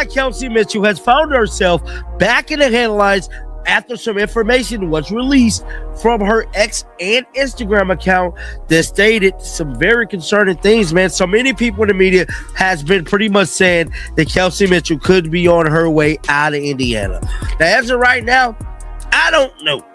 like Kelsey Mitchell has found herself back in the headlines after some information was released from her X and Instagram account that stated some very concerning things, man. So many people in the media has been pretty much saying that Kelsey Mitchell could be on her way out of Indiana. Now, as of right now, I don't know.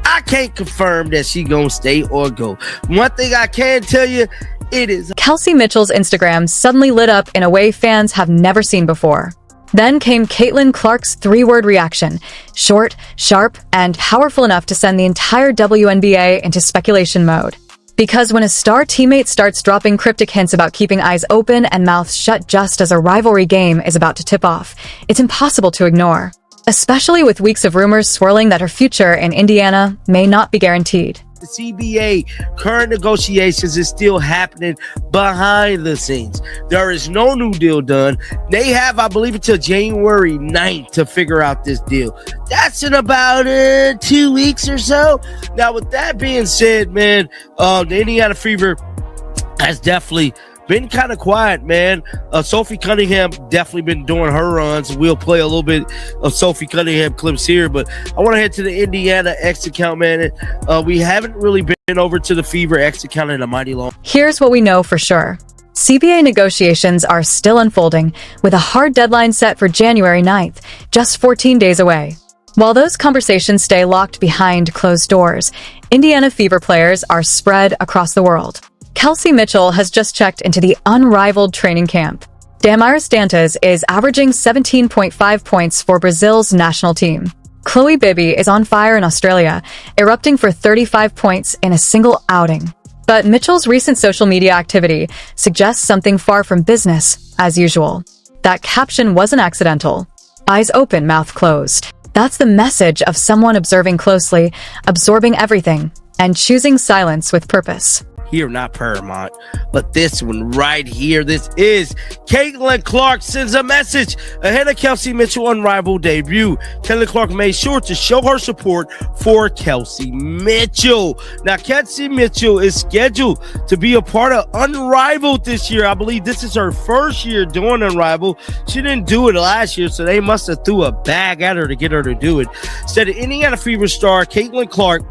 I can't confirm that she gonna stay or go. One thing I can tell you, it is Kelsey Mitchell's Instagram suddenly lit up in a way fans have never seen before. Then came Caitlin Clark's three-word reaction, short, sharp, and powerful enough to send the entire WNBA into speculation mode. Because when a star teammate starts dropping cryptic hints about keeping eyes open and mouths shut just as a rivalry game is about to tip off, it's impossible to ignore. Especially with weeks of rumors swirling that her future in Indiana may not be guaranteed. The CBA current negotiations is still happening behind the scenes. There is no new deal done. They have, I believe, until January 9th to figure out this deal. That's in about 2 weeks or so. Now, with that being said, man, the Indiana Fever has definitely been kind of quiet, man. Sophie Cunningham definitely been doing her runs. We'll play a little bit of Sophie Cunningham clips here, but I want to head to the Indiana X account, man. We haven't really been over to the Fever X account in a mighty long. Here's what we know for sure. CBA negotiations are still unfolding, with a hard deadline set for January 9th, just 14 days away. While those conversations stay locked behind closed doors, Indiana Fever players are spread across the world. Kelsey Mitchell has just checked into the unrivaled training camp. Damaris Dantas is averaging 17.5 points for Brazil's national team. Chloe Bibby is on fire in Australia, erupting for 35 points in a single outing. But Mitchell's recent social media activity suggests something far from business as usual. That caption wasn't accidental. Eyes open, mouth closed. That's the message of someone observing closely, absorbing everything, and choosing silence with purpose. Here, not Paramount, but this one right here. This is Caitlin Clark sends a message ahead of Kelsey Mitchell unrivaled debut. Caitlin Clark made sure to show her support for Kelsey Mitchell. Now, Kelsey Mitchell is scheduled to be a part of Unrivaled this year. I believe this is her first year doing Unrivaled. She didn't do it last year, so they must have threw a bag at her to get her to do it. Instead of Indiana Fever star Caitlin Clark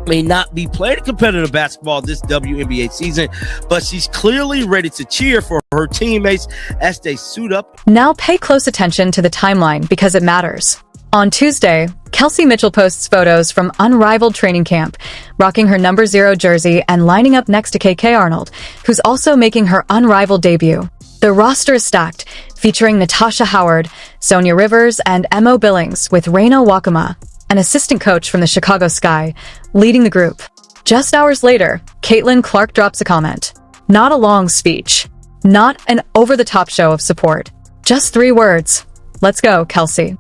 may not be playing competitive basketball this WNBA season, but she's clearly ready to cheer for her teammates as they suit up. Now pay close attention to the timeline because it matters. On Tuesday, Kelsey Mitchell posts photos from Unrivaled training camp, rocking her number 0 jersey and lining up next to KK Arnold, who's also making her Unrivaled debut. The roster is stacked, featuring Natasha Howard, Sonia Rivers, and Mo Billings, with Reina Wakama, an assistant coach from the Chicago Sky, leading the group. Just hours later, Caitlin Clark drops a comment. Not a long speech. Not an over-the-top show of support. Just 3 words. Let's go, Kelsey.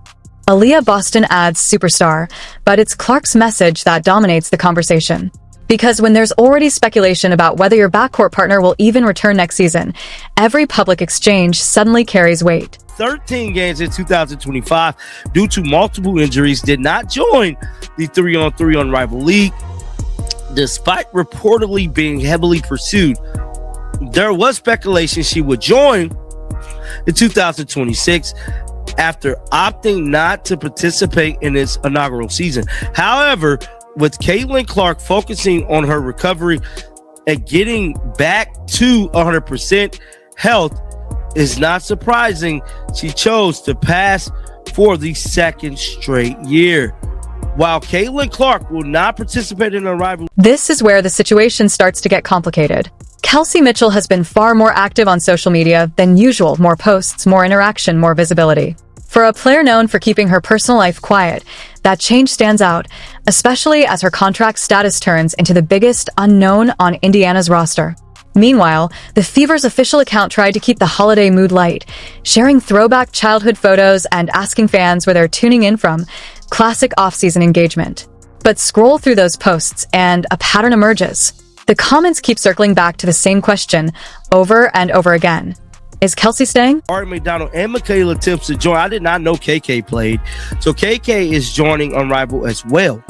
Aaliyah Boston adds superstar, but it's Clark's message that dominates the conversation. Because when there's already speculation about whether your backcourt partner will even return next season, every public exchange suddenly carries weight. 13 games in 2025 due to multiple injuries, did not join the 3-on-3 Unrivaled League, despite reportedly being heavily pursued. There was speculation she would join in 2026 after opting not to participate in its inaugural season. However, with Caitlin Clark focusing on her recovery and getting back to 100% health, is not surprising she chose to pass for the second straight year. While Caitlin Clark will not participate in Unrivaled. This is where the situation starts to get complicated. Kelsey Mitchell has been far more active on social media than usual. More posts, more interaction, more visibility. For a player known for keeping her personal life quiet, that change stands out, especially as her contract status turns into the biggest unknown on Indiana's roster. Meanwhile, the Fever's official account tried to keep the holiday mood light, sharing throwback childhood photos and asking fans where they're tuning in from. Classic off-season engagement. But scroll through those posts and a pattern emerges. The comments keep circling back to the same question over and over again. Is Kelsey staying? Ari McDonald and Michaela Tips to join. I did not know KK played. So KK is joining Unrivaled as well.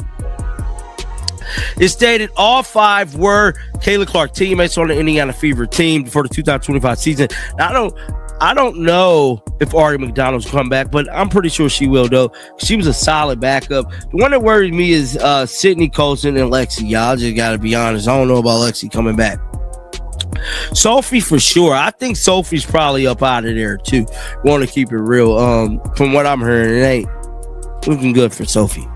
It stated all 5 were Caitlin Clark teammates on the Indiana Fever team for the 2025 season. Now, I don't know if Ari McDonald's come back, but I'm pretty sure she will, though. She was a solid backup. The one that worries me is Sydney Colson and Lexi. Y'all just got to be honest. I don't know about Lexi coming back. Sophie for sure. I think Sophie's probably up out of there, too. Want to keep it real. From what I'm hearing, it ain't looking good for Sophie.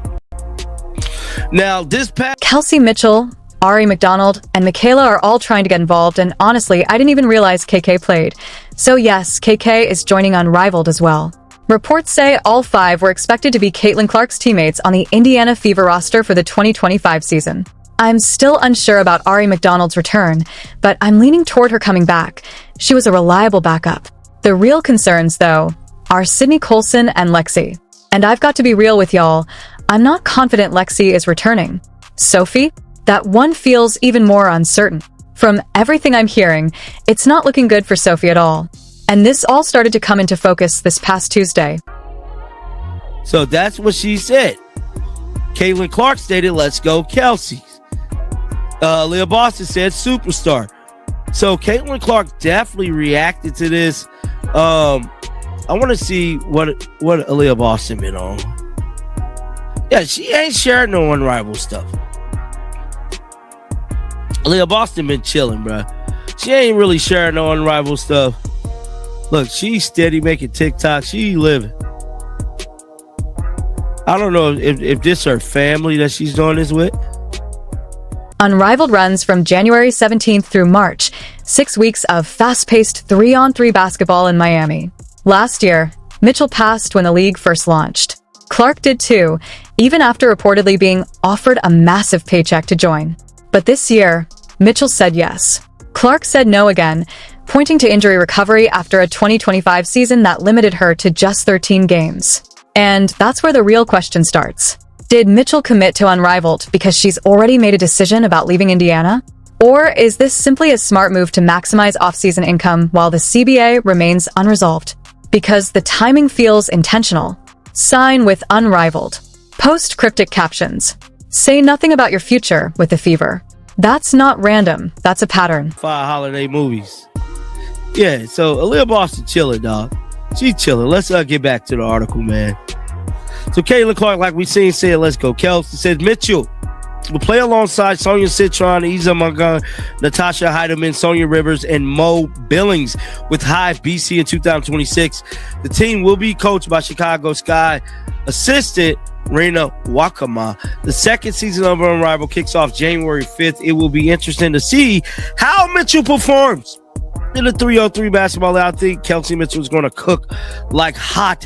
Now, this past... Kelsey Mitchell, Ari McDonald, and Michaela are all trying to get involved, and honestly, I didn't even realize KK played. So yes, KK is joining Unrivaled as well. Reports say all 5 were expected to be Caitlin Clark's teammates on the Indiana Fever roster for the 2025 season. I'm still unsure about Ari McDonald's return, but I'm leaning toward her coming back. She was a reliable backup. The real concerns, though, are Sydney Colson and Lexi. And I've got to be real with y'all, I'm not confident Lexi is returning. Sophie? That one feels even more uncertain. From everything I'm hearing, it's not looking good for Sophie at all. And this all started to come into focus this past Tuesday. So that's what she said. Caitlin Clark stated, "Let's go, Kelsey." Leah Boston said, "Superstar." So Caitlin Clark definitely reacted to this. I want to see what Aaliyah Boston been on. Yeah, she ain't sharing no Unrivaled stuff. Aaliyah Boston been chilling, bro. She ain't really sharing no Unrivaled stuff. Look, she's steady making TikTok. She living. I don't know if this her family that she's doing this with. Unrivaled runs from January 17th through March, 6 weeks of fast-paced 3-on-3 basketball in Miami. Last year, Mitchell passed when the league first launched. Clark did too, even after reportedly being offered a massive paycheck to join. But this year, Mitchell said yes. Clark said no again, pointing to injury recovery after a 2025 season that limited her to just 13 games. And that's where the real question starts. Did Mitchell commit to Unrivaled because she's already made a decision about leaving Indiana? Or is this simply a smart move to maximize off-season income while the CBA remains unresolved? Because the timing feels intentional. Sign with Unrivaled. Post cryptic captions. Say nothing about your future with the Fever. That's not random. That's a pattern. 5 holiday movies. Yeah, so Aaliyah Boston chilling, dog. She chilling. Let's get back to the article, man. So Caitlin Clark, like we seen, said, "Let's go, Kelsey." Says Mitchell will play alongside Sonia Citron, Isa Montgomery, Natasha Heidemann, Sonia Rivers, and Mo Billings with Hive BC in 2026. The team will be coached by Chicago Sky assistant Reina Wakama. The second season of Unrivaled kicks off January 5th. It will be interesting to see how Mitchell performs in the 3-on-3 basketball. I think Kelsey Mitchell is going to cook like hot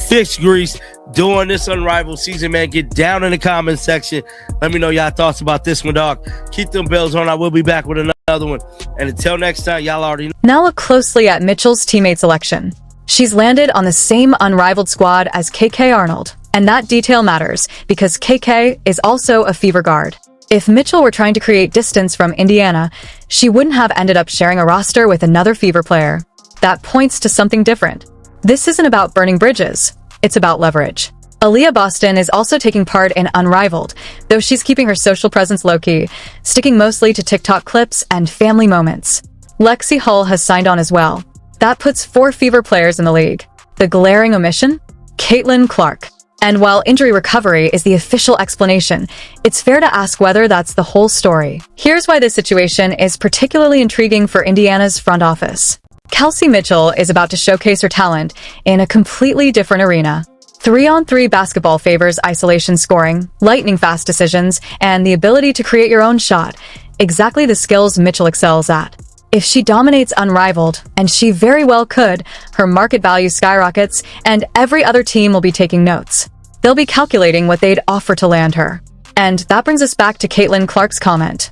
fish grease during this Unrivaled season, man. Get down in the comment section. Let me know y'all thoughts about this one, dog. Keep them bells on. I will be back with another one. And until next time, y'all already know. Now look closely at Mitchell's teammate selection. She's landed on the same Unrivaled squad as KK Arnold. And that detail matters because KK is also a Fever guard. If Mitchell were trying to create distance from Indiana, she wouldn't have ended up sharing a roster with another Fever player. That points to something different. This isn't about burning bridges. It's about leverage. Aaliyah Boston is also taking part in Unrivaled, though she's keeping her social presence low-key, sticking mostly to TikTok clips and family moments. Lexi Hull has signed on as well. That puts 4 Fever players in the league. The glaring omission? Caitlin Clark. And while injury recovery is the official explanation, it's fair to ask whether that's the whole story. Here's why this situation is particularly intriguing for Indiana's front office. Kelsey Mitchell is about to showcase her talent in a completely different arena. 3-on-3 basketball favors isolation scoring, lightning-fast decisions, and the ability to create your own shot, exactly the skills Mitchell excels at. If she dominates Unrivaled, and she very well could, her market value skyrockets, and every other team will be taking notes. They'll be calculating what they'd offer to land her. And that brings us back to Caitlin Clark's comment.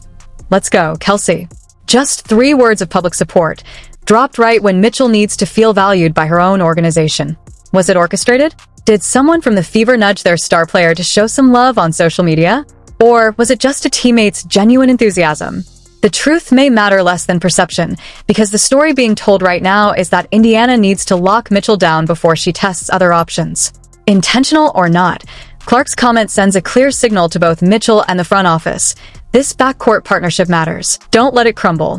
"Let's go, Kelsey." Just 3 words of public support, dropped right when Mitchell needs to feel valued by her own organization. Was it orchestrated? Did someone from the Fever nudge their star player to show some love on social media? Or was it just a teammate's genuine enthusiasm? The truth may matter less than perception, because the story being told right now is that Indiana needs to lock Mitchell down before she tests other options. Intentional or not, Clark's comment sends a clear signal to both Mitchell and the front office. This backcourt partnership matters. Don't let it crumble.